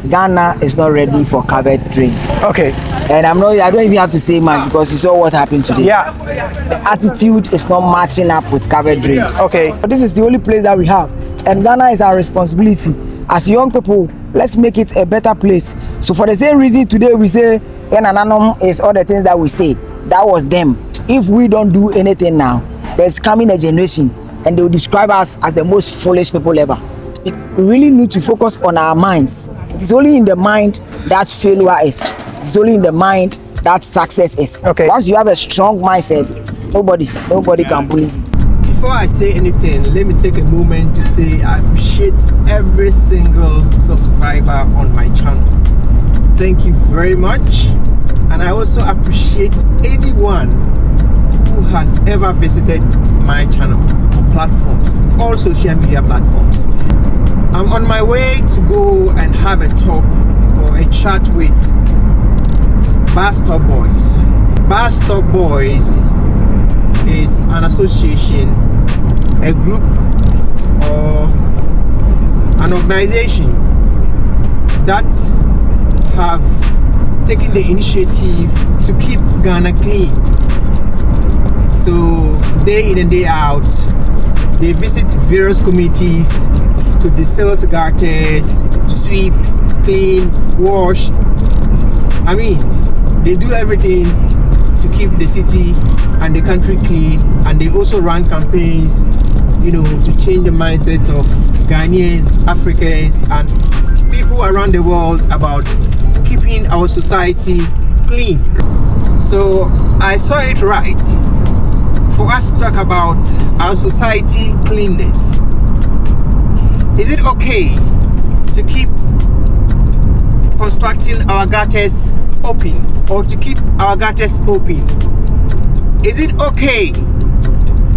Ghana is not ready for covered drains. Okay. And I don't even have to say much because you saw what happened today. Yeah. The attitude is not matching up with covered drains. Okay. But this is the only place that we have. And Ghana is our responsibility. As young people, let's make it a better place. So for the same reason today we say, Enananom is all the things that we say. That was them. If we don't do anything now, there's coming a generation and they will describe us as the most foolish people ever. We really need to focus on our minds. It is only in the mind that failure is. It's only in the mind that success is. Okay. Once you have a strong mindset, nobody can bully you. Before I say anything, let me take a moment to say I appreciate every single subscriber on my channel. Thank you very much. And I also appreciate anyone who has ever visited my channel or platforms, all social media platforms. I'm on my way to go and have a talk or a chat with Buz Stop Boys. Buz Stop Boys is an association, a group, or an organization that have taken the initiative to keep Ghana clean. So day in and day out, they visit various communities to desalt gutters, sweep, clean, wash. I mean, they do everything to keep the city and the country clean, and they also run campaigns, to change the mindset of Ghanaians, Africans, and people around the world about keeping our society clean. So I saw it right for us to talk about our society cleanness. Is it okay to keep constructing our gutters open or to keep our gutters open? Is it okay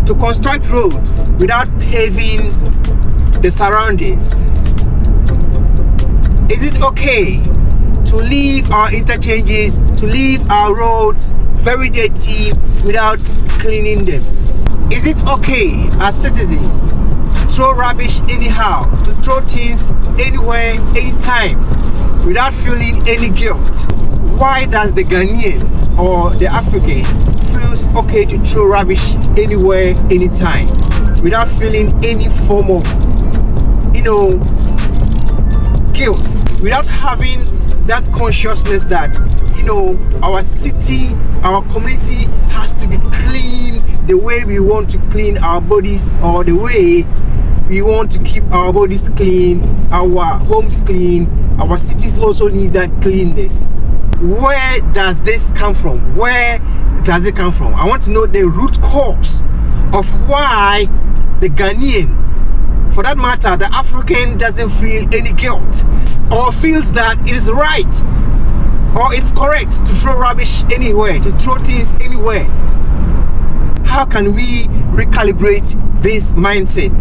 to construct roads without paving the surroundings? Is it okay to leave our interchanges, to leave our roads very dirty without cleaning them? Is it okay as citizens to throw rubbish anyhow, to throw things anywhere, anytime, without feeling any guilt? Why does the Ghanaian or the African feels okay to throw rubbish anywhere, anytime, without feeling any form of, guilt, without having that consciousness that, our city, our community has to be clean the way we want to clean our bodies, or the way we want to keep our bodies clean, our homes clean, our cities also need that cleanness. Where does this come from? Where does it come from? I want to know the root cause of why the Ghanaian, for that matter, the African, doesn't feel any guilt or feels that it is right or it's correct to throw rubbish anywhere, to throw things anywhere. How can we recalibrate this mindset?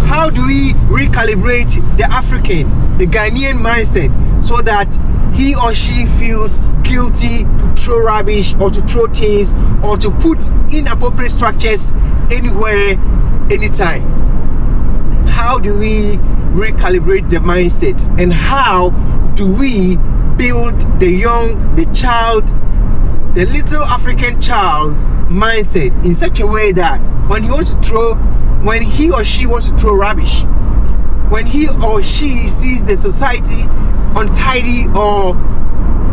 How do we recalibrate the African, the Ghanaian mindset, so that he or she feels guilty to throw rubbish or to throw things or to put inappropriate structures anywhere, anytime? How do we recalibrate the mindset, and how do we build the young, the child, the little African child mindset in such a way that when he or she wants to throw rubbish, when he or she sees the society untidy or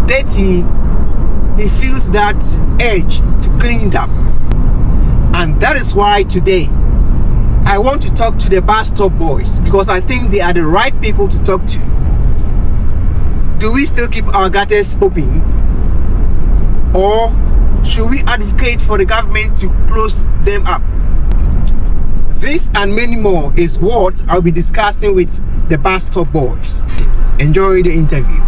dirty, he feels that urge to clean it up. And that is why today I want to talk to the Buz Stop Boys, because I think they are the right people to talk to. Do we still keep our gutters open, or should we advocate for the government to close them up? This and many more is what I'll be discussing with the Buz Stop Boys. Enjoy the interview.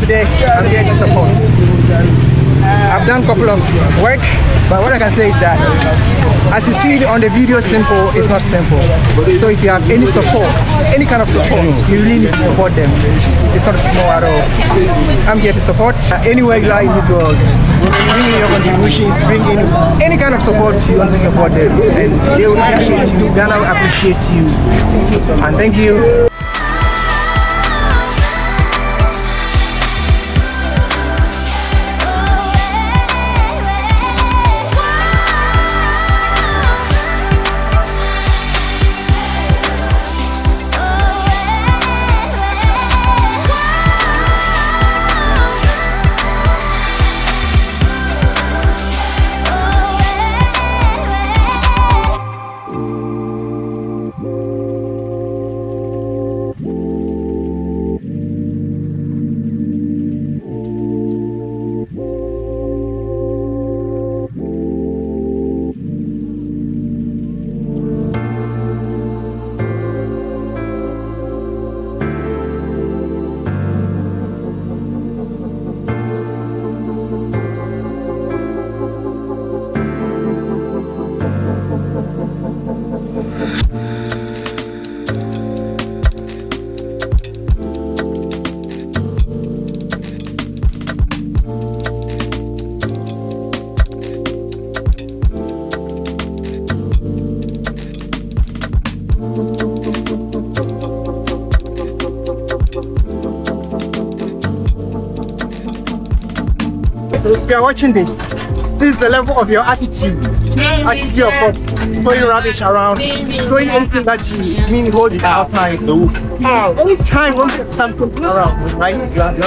today, I'm here to support. I've done a couple of work, but what I can say is that as you see it on the video, simple, it's not simple. So if you have any support, any kind of support, you really need to support them. It's not small at all. I'm here to support. Anywhere you are in this world, bring in your contributions, bring in any kind of support you want to support them, and they will appreciate you. Ghana will appreciate you. And thank you. If you are watching this is the level of your attitude of what? Throwing rubbish around, throwing anything that you mean hold it outside. Anytime you want something around, right?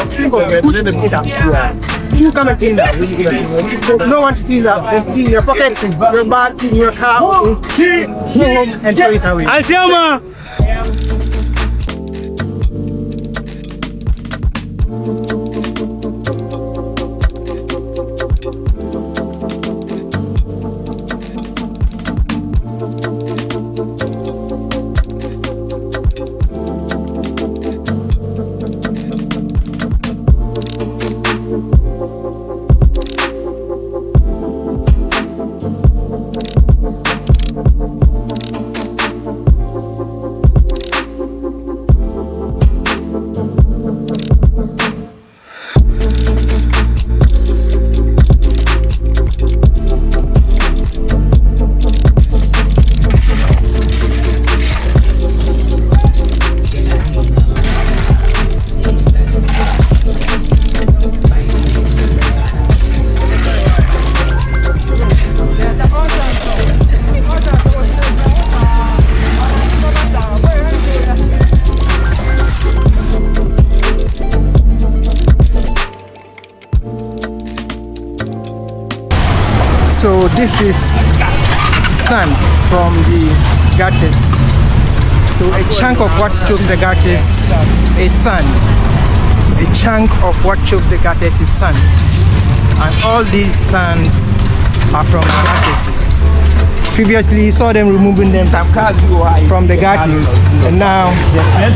Think of who's to clean that. You come and clean that. There's no one to clean that. Then clean your pockets, in your bag, in your car, go home and throw it away. So this is sand from the gutters. So a chunk of what chokes the gutters is sand. A chunk of what chokes the gutters is sand. And all these sands are from the gutters. Previously you saw them removing them from the gutters, and now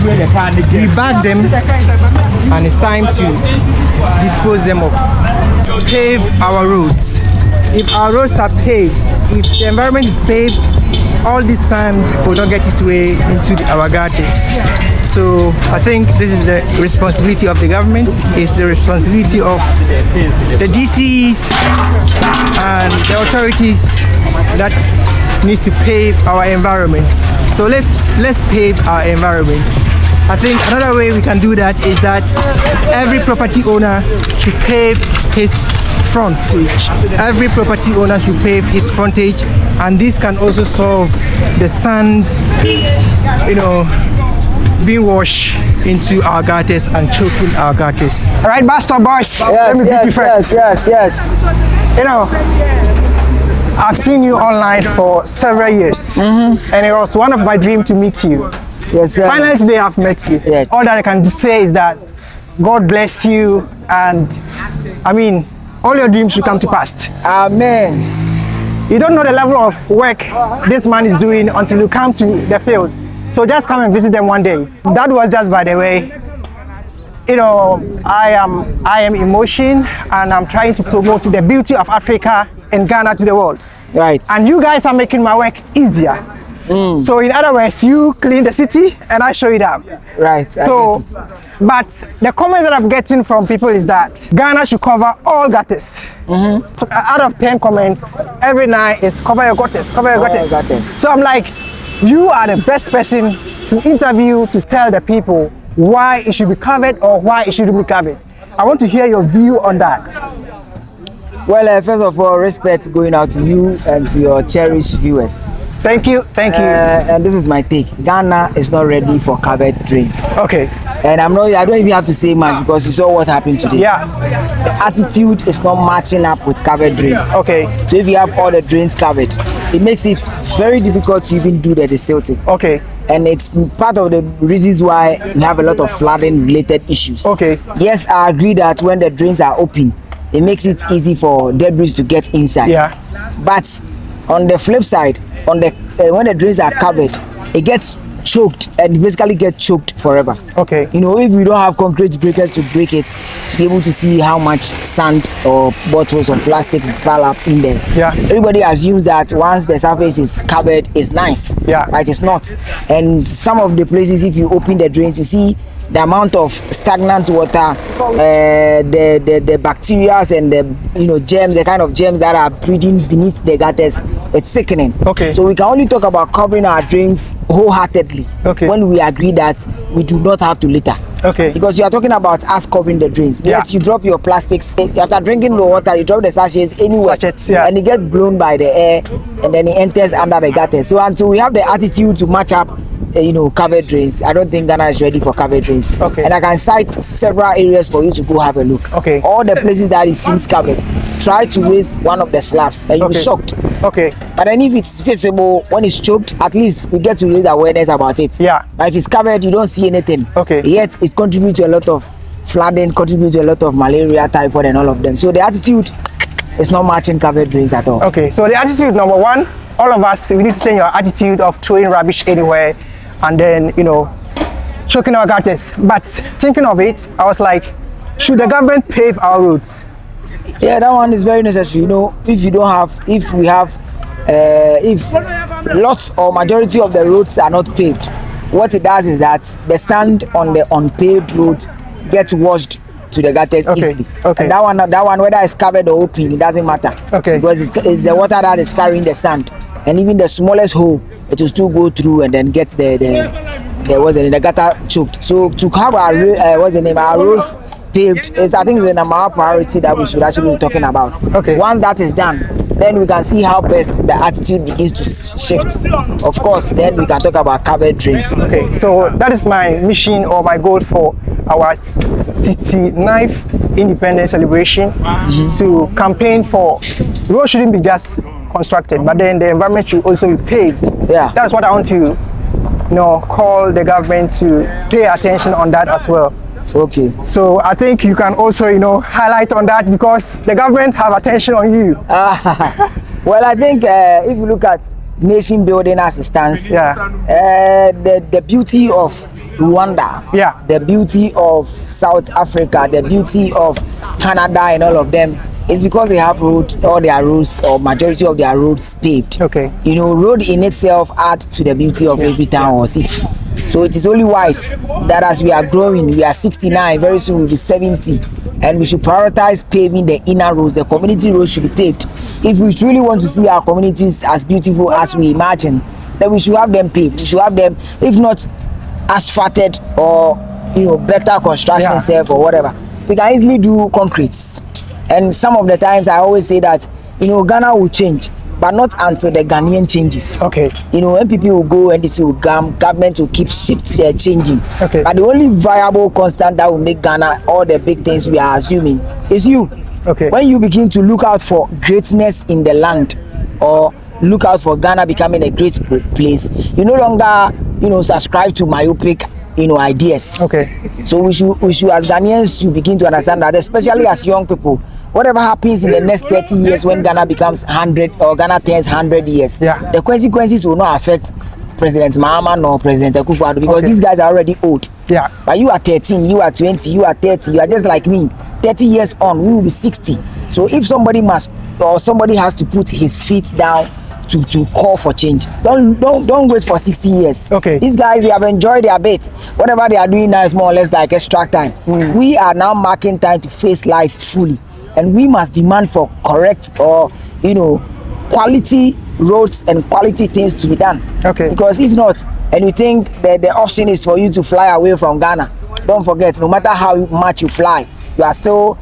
we bag them and it's time to dispose them of. Pave our roads. If our roads are paved, if the environment is paved, all this sand will not get its way into our gutters. So I think this is the responsibility of the government, it's the responsibility of the DCs and the authorities that needs to pave our environment. So let's pave our environment. I think another way we can do that is that every property owner should pave his frontage. Every property owner should pave his frontage, and this can also solve the sand, being washed into our gutters and choking our gutters. All right, Buz Stop Boys. Let me greet you first. Yes. I've seen you online for several years, and it was one of my dreams to meet you. Yes, sir. Finally today I've met you. Yes. All that I can say is that God bless you, and all your dreams should come to pass. Amen. You don't know the level of work this man is doing until you come to the field. So just come and visit them one day. That was just by the way. I am Emotion, and I'm trying to promote the beauty of Africa and Ghana to the world. Right. And you guys are making my work easier. So in other words, you clean the city and I show it up. Right. So, but the comments that I'm getting from people is that Ghana should cover all gutters. Out of 10 comments, every 9 is cover your gutters, cover your gutters. So I'm like, you are the best person to interview to tell the people why it should be covered or why it shouldn't be covered. I want to hear your view on that. Well, first of all, respect going out to you and to your cherished viewers. Thank you, thank you. And this is my take. Ghana is not ready for covered drains. Okay. And I don't even have to say much because you saw what happened today. Yeah. The attitude is not matching up with covered drains. Okay. So if you have all the drains covered, it makes it very difficult to even do the desilting. Okay. And it's part of the reasons why we have a lot of flooding related issues. Okay. Yes, I agree that when the drains are open, it makes it easy for debris to get inside. Yeah. But on the flip side, when the drains are covered, it gets choked and basically get choked forever. Okay. If we don't have concrete breakers to break it, to be able to see how much sand or bottles or plastics is piled up in there. Yeah. Everybody assumes that once the surface is covered, it's nice. Yeah. But it's not. And some of the places, if you open the drains, you see the amount of stagnant water, the bacteria and the germs, the kind of germs that are breeding beneath the gutters, it's sickening. Okay. So we can only talk about covering our drains wholeheartedly when we agree that we do not have to litter. Okay. Because you are talking about us covering the drains. Yeah. Yet you drop your plastics after drinking the water, you drop the sachets anywhere, and it gets blown by the air, and then it enters under the gutter. So until we have the attitude to match up, covered drains, I don't think Ghana is ready for covered drains. Okay. And I can cite several areas for you to go have a look. Okay. All the places that it seems covered, try to raise one of the slabs, and you'll be shocked. Okay. But then if it's visible when it's choked, at least we get to raise awareness about it. Yeah. But if it's covered, you don't see anything. Okay. Yet it contributes to a lot of flooding, contributes to a lot of malaria, typhoid, and all of them. So the attitude is not matching covered drains at all. Okay. So the attitude, number one, all of us, we need to change our attitude of throwing rubbish anywhere, and then choking our gutters. But thinking of it, I was like, should the government pave our roads? Yeah, that one is very necessary. If lots or majority of the roads are not paved, what it does is that the sand on the unpaved road gets washed to the gutters easily. Okay. And that one, whether it's covered or open, it doesn't matter. Okay. Because it's the water that is carrying the sand, and even the smallest hole, it will still go through and then get the gutter choked. So to have our roads paved is, I think, the number one priority that we should actually be talking about. Okay. Once that is done, then we can see how best the attitude begins to shift. Of course, then we can talk about covered drains. Okay, so that is my mission or my goal for our 69th independence celebration, to campaign for roads shouldn't be just constructed, but then the environment should also be paved. Yeah. That's what I want to call the government to pay attention on that as well. Okay. So I think you can also highlight on that, because the government have attention on you. Well, I think if you look at nation building assistance, the beauty of Rwanda, the beauty of South Africa, the beauty of Canada and all of them is because they have all their roads or majority of their roads paved. Okay. Road in itself add to the beauty of every town or city. So it is only wise that as we are growing, we are 69, very soon we'll be 70, and we should prioritize paving the inner roads. The community roads should be paved. If we truly want to see our communities as beautiful as we imagine, then we should have them paved. We should have them, if not asphalted or better construction self or whatever. We can easily do concrete. And some of the times I always say that Ghana will change, but not until the Ghanaian changes. Okay. When people will go and this will government will keep changing. Okay. But the only viable constant that will make Ghana all the big things we are assuming is you. Okay. When you begin to look out for greatness in the land, or look out for Ghana becoming a great place, you no longer subscribe to myopic ideas. Okay. So we should as Ghanaians should begin to understand that, especially as young people, whatever happens in the next 30 years when Ghana becomes 100 or Ghana turns 100 years, the consequences will not affect President Mahama nor President Akufo-Addo because these guys are already old. Yeah. But you are 13, you are 20, you are 30, you are just like me. 30 years on, we will be 60. So if somebody has to put his feet down to call for change, don't wait for 60 years. Okay. These guys, they have enjoyed their bit. Whatever they are doing now is more or less like extra time. We are now marking time to face life fully, and we must demand for correct or quality roads and quality things to be done. Okay. Because if not, and you think that the option is for you to fly away from Ghana, don't forget, no matter how much you fly, you are still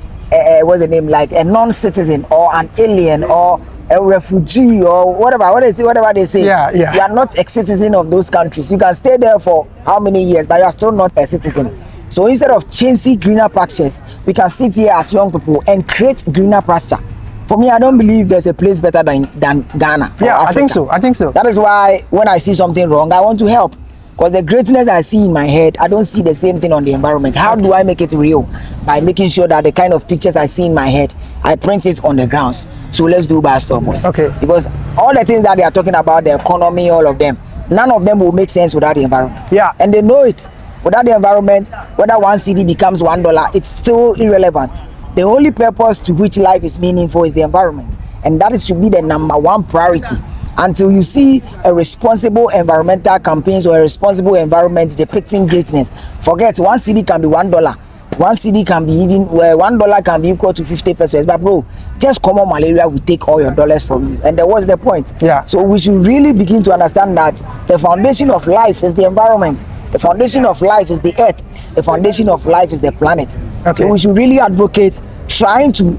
what's the name, like a non-citizen or an alien or a refugee or whatever they say. Yeah. You are not a citizen of those countries. You can stay there for how many years, but you are still not a citizen. So instead of chasing greener pastures, we can sit here as young people and create greener pasture. For me, I don't believe there's a place better than Ghana. Yeah, I think so. That is why when I see something wrong, I want to help. Because the greatness I see in my head, I don't see the same thing on the environment. How do I make it real? By making sure that the kind of pictures I see in my head, I print it on the grounds. So let's do Buz Stop Boys. Okay. Because all the things that they are talking about, the economy, all of them, none of them will make sense without the environment. Yeah. And they know it. Without the environment, whether one CD becomes $1, it's still irrelevant. The only purpose to which life is meaningful is the environment. And that should be the number one priority. Until you see a responsible environmental campaigns or a responsible environment depicting greatness, forget one CD can be $1. One CD can be even $1 can be equal to 50 pesos. But bro, just common malaria will take all your dollars from you. And what's the point? Yeah. So we should really begin to understand that the foundation of life is the environment. The foundation of life is the earth. The foundation of life is the planet. Okay. So we should really advocate trying to,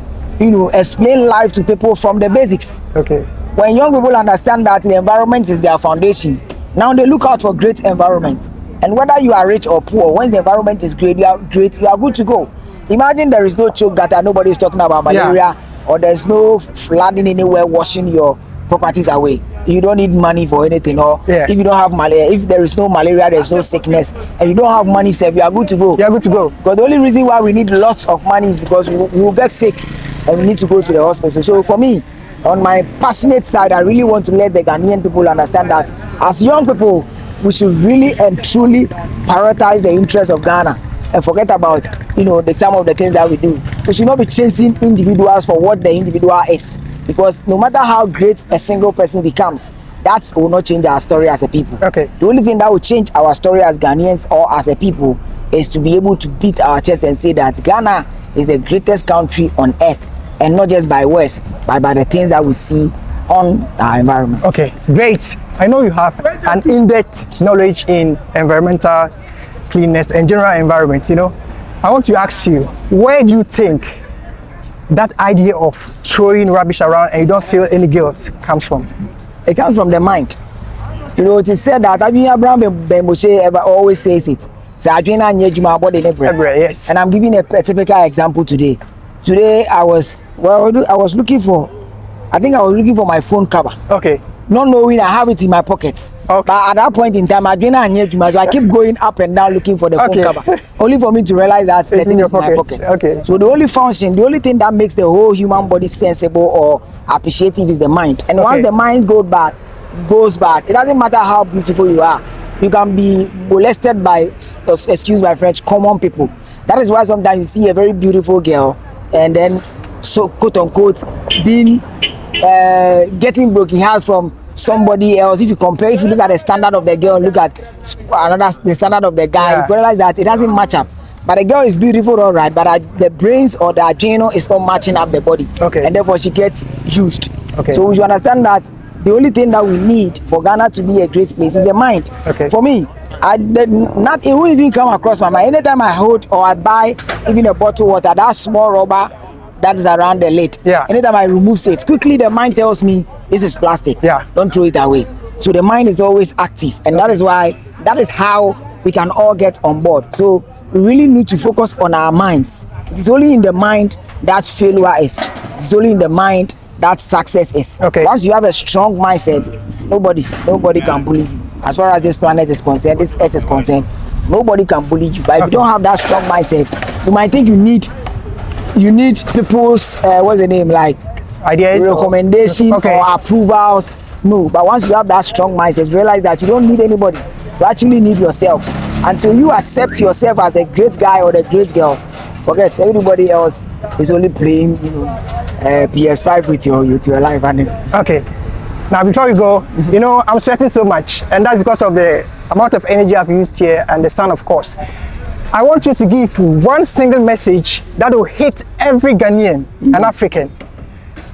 explain life to people from the basics. Okay. When young people understand that the environment is their foundation, now they look out for great environment. And whether you are rich or poor, when the environment is great, you are good to go. Imagine there is no choke gutter, nobody is talking about malaria, or there's no flooding anywhere washing your properties away. You don't need money for anything, or if you don't have malaria, if there is no malaria, there's no sickness, and you don't have money saved, you are good to go. You are good to go. Because the only reason why we need lots of money is because we will get sick and we need to go to the hospital. So for me, on my passionate side, I really want to let the Ghanaian people understand that as young people, we should really and truly prioritize the interests of Ghana and forget about some of the things that we do. We should not be chasing individuals for what the individual is, because no matter how great a single person becomes, that will not change our story as a people. Okay. The only thing that will change our story as Ghanaians or as a people is to be able to beat our chest and say that Ghana is the greatest country on earth, and not just by words, but by the things that we see on our environment. Okay, great. I know you have an in-depth knowledge in environmental cleanness and general environment. I want to ask you, where do you think that idea of throwing rubbish around and you don't feel any guilt comes from? It comes from the mind. It is said that Abraham Bemoshe ever always says it. Yes. And I'm giving a typical example today. Today I was looking for my phone cover. Okay. Not knowing I have it in my pocket. Okay. But at that point in time, so I keep going up and down looking for the phone cover, only for me to realize that it's in your my pocket. Okay. So the only thing that makes the whole human body sensible or appreciative is the mind. And once the mind goes bad, it doesn't matter how beautiful you are. You can be molested by, excuse my French, common people. That is why sometimes you see a very beautiful girl and then, so quote unquote, being getting broken heart from somebody else. If you look at the standard of the girl, look at the standard of the guy, you realize that it doesn't match up. But the girl is beautiful, all right, but the brains or the adrenal is not matching up the body. Okay. And therefore she gets used. Okay. So we should understand that the only thing that we need for Ghana to be a great place is the mind. Okay. For me, it won't even come across my mind. Anytime I hold or I buy even a bottle of water, that small rubber that is around the lid. Yeah. Anytime I remove it, quickly the mind tells me this is plastic. Yeah. Don't throw it away. So the mind is always active, and that is how we can all get on board. So we really need to focus on our minds. It is only in the mind that failure is. It's only in the mind that success is. Okay. Once you have a strong mindset, nobody can bully you. As far as this planet is concerned, this earth is concerned, nobody can bully you. But if you don't have that strong mindset, you might think you need people's ideas, recommendation or approvals No, but once you have that strong mindset, realize that you don't need anybody. You actually need yourself. Until you accept yourself as a great guy or a great girl, forget everybody else is only playing, PS5 with your life. And okay. Now before we go, I'm sweating so much, and that's because of the amount of energy I've used here and the sun, of course. I want you to give one single message that will hit every Ghanaian and African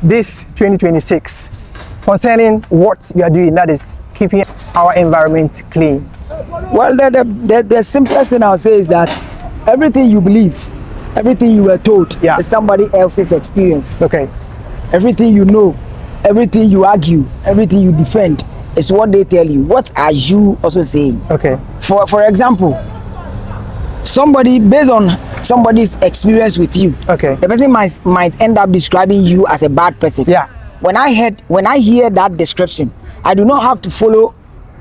this 2026 concerning what we are doing, that is keeping our environment clean. Well, the simplest thing I'll say is that everything you believe, everything you were told is somebody else's experience. Okay. Everything you know, everything you argue, everything you defend is what they tell you. What are you also saying? Okay. For example, somebody, based on somebody's experience with you, okay, the person might end up describing you as a bad person. Yeah. When I hear that description, I do not have to follow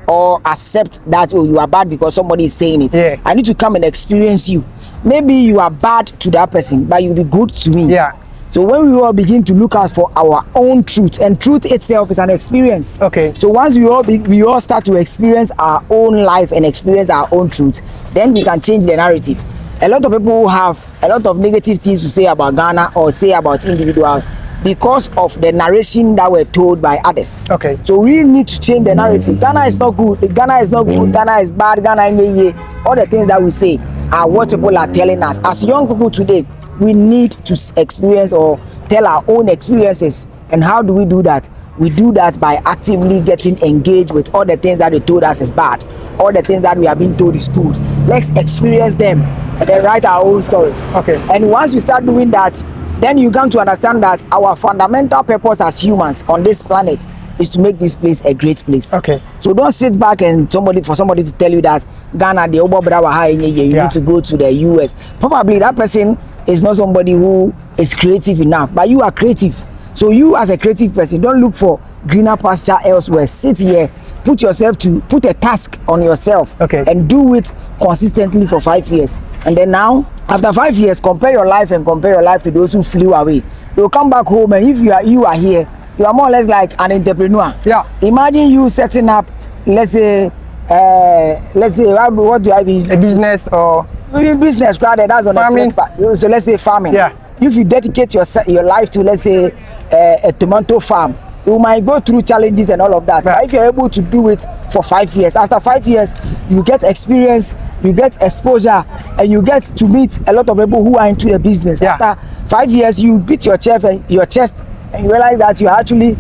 or accept that, oh, you are bad because somebody is saying it. Yeah. I need to come and experience you. Maybe you are bad to that person, but you'll be good to me. Yeah. So when we all begin to look out for our own truth, and truth itself is an experience. Okay. So once we all start to experience our own life and experience our own truth, then we can change the narrative. A lot of people have a lot of negative things to say about Ghana or say about individuals because of the narration that were told by others. Okay. So we need to change the narrative. Ghana is not good. Ghana is not good. Ghana is bad. Ghana is all the things that we say are what people are telling us. As young people today, we need to experience or tell our own experiences. And how do we do that? We do that by actively getting engaged with all the things that they told us is bad, all the things that we have been told is good. Let's experience them and then write our own stories. Okay. And once we start doing that, then you come to understand that our fundamental purpose as humans on this planet is to make this place a great place. Okay. So don't sit back and for somebody to tell you that Ghana, you need to go to the US. Probably that person is not somebody who is creative enough, but you are creative. So you as a creative person, don't look for greener pasture elsewhere. Sit here, put a task on yourself, okay, and do it consistently for 5 years. And then now, after 5 years, compare your life to those who flew away. You'll come back home, and if you are here, you are more or less like an entrepreneur. Yeah. Imagine you setting up, let's say, what do I mean? A business or business, rather. That's on farming. So let's say farming. Yeah. If you dedicate your life to, let's say, a tomato farm, you might go through challenges and all of that. Yeah. But if you're able to do it for 5 years, after 5 years, you get experience, you get exposure, and you get to meet a lot of people who are into the business. Yeah. After 5 years, you beat your chest and you realize that you're actually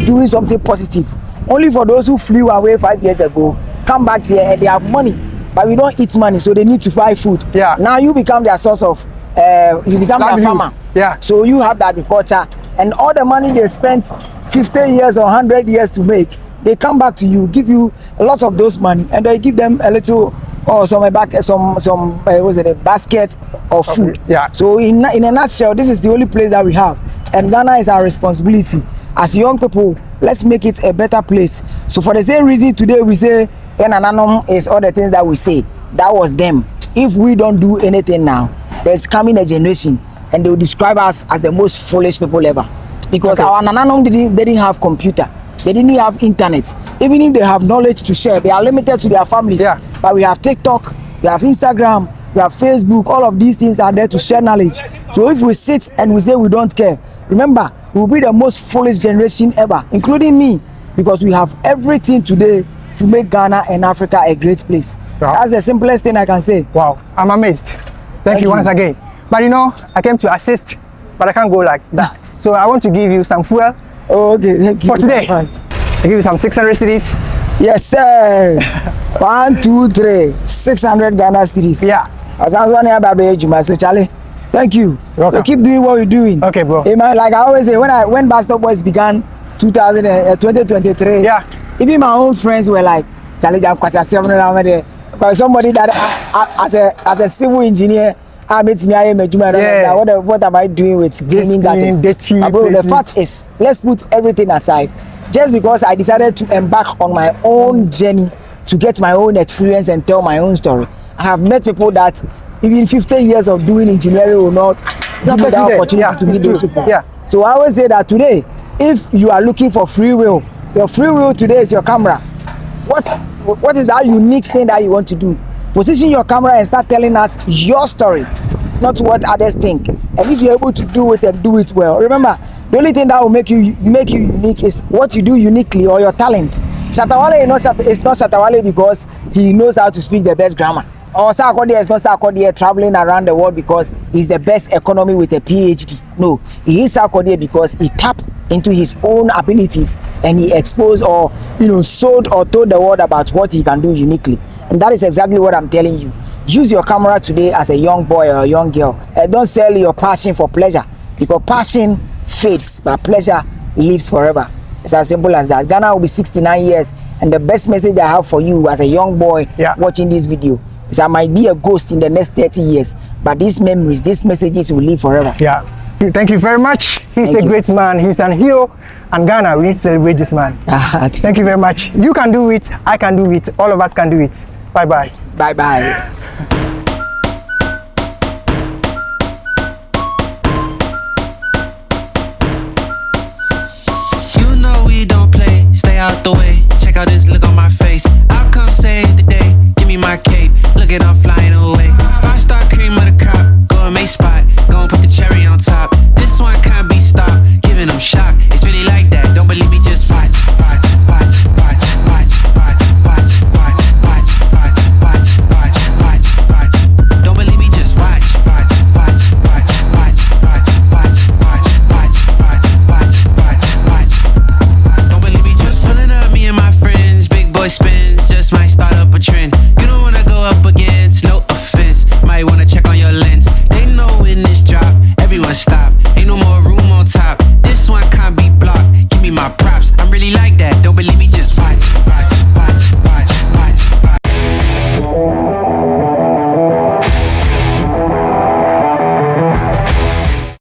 doing something positive. Only for those who flew away 5 years ago, come back here and they have money, but we don't eat money, so they need to buy food. Yeah. Now you become their source of, you become their farmer. Yeah. So you have the agriculture, and all the money they spent 50 years or 100 years to make, they come back to you, give you lots of those money, and they give them a little or a basket of food. Yeah. So in a nutshell, this is the only place that we have, and Ghana is our responsibility. As young people, let's make it a better place. So for the same reason today we say Enananom is all the things that we say. That was them. If we don't do anything now, there's coming a generation and they will describe us as the most foolish people ever. Because our Nananom didn't have computer. They didn't have internet. Even if they have knowledge to share, they are limited to their families. Yeah. But we have TikTok, we have Instagram, we have Facebook. All of these things are there to share knowledge. So if we sit and we say we don't care, remember, we will be the most foolish generation ever, including me, because we have everything today to make Ghana and Africa a great place. Wow. That's the simplest thing I can say. Wow, I'm amazed. Thank you once again. But I came to assist, but I can't go like that. So I want to give you some fuel. Oh, okay, thank you. For today. I give you some 600 cedis. Yes, sir. 1, 2, 3, 600 Ghana cedis. Yeah. So Charlie, thank you. So keep doing what you're doing. Okay, bro. Hey, man, like I always say, when Buz Stop Boys began 2023, yeah, even my own friends were like, Charlie, because somebody that as a civil engineer, what am I doing with cleaning gardens? The fact is, let's put everything aside. Just because I decided to embark on my own journey to get my own experience and tell my own story, I have met people that even 15 years of doing engineering will not give me the opportunity to meet those people. Yeah. So I always say that today, if you are looking for free will Your free will today is your camera. What is that unique thing that you want to do? Position your camera and start telling us your story, not what others think. And if you're able to do it and do it well, remember, the only thing that will make you unique is what you do uniquely or your talent. Shatta Wale is not Shatta Wale because he knows how to speak the best grammar. Or Sarkodie is not Sarkodie traveling around the world because he's the best economy with a PhD. No, he is Sarkodie because he tapped into his own abilities and he exposed or sold or told the world about what he can do uniquely. And that is exactly what I'm telling you. Use your camera today as a young boy or a young girl, and don't sell your passion for pleasure, because passion fades but pleasure lives forever. It's as simple as that. Ghana will be 69 years, and the best message I have for you as a young boy watching this video is I might be a ghost in the next 30 years, but these memories, these messages will live forever. Yeah. Thank you very much. He's a great man. He's an hero. And Ghana, we need to celebrate this man. Thank you very much. You can do it. I can do it. All of us can do it. Bye-bye. Bye-bye. Out the way, check out this look on my face. I'll come save the day. Give me my cape. Look at I'm flying away. Five-star cream of the crop. Go and make spot. Go and put the cherry on top. This one can't be stopped. Giving them shock. It's really like that. Don't believe me, just watch. Watch, watch, watch, watch, watch, watch, watch, watch, watch, watch, watch, watch, watch. Don't believe me, just watch. Watch, watch, watch, watch, watch, watch, watch, watch, watch, watch, watch, watch. Don't believe me, just pulling up, me and my friends. Big boy spins, just might start up a trend.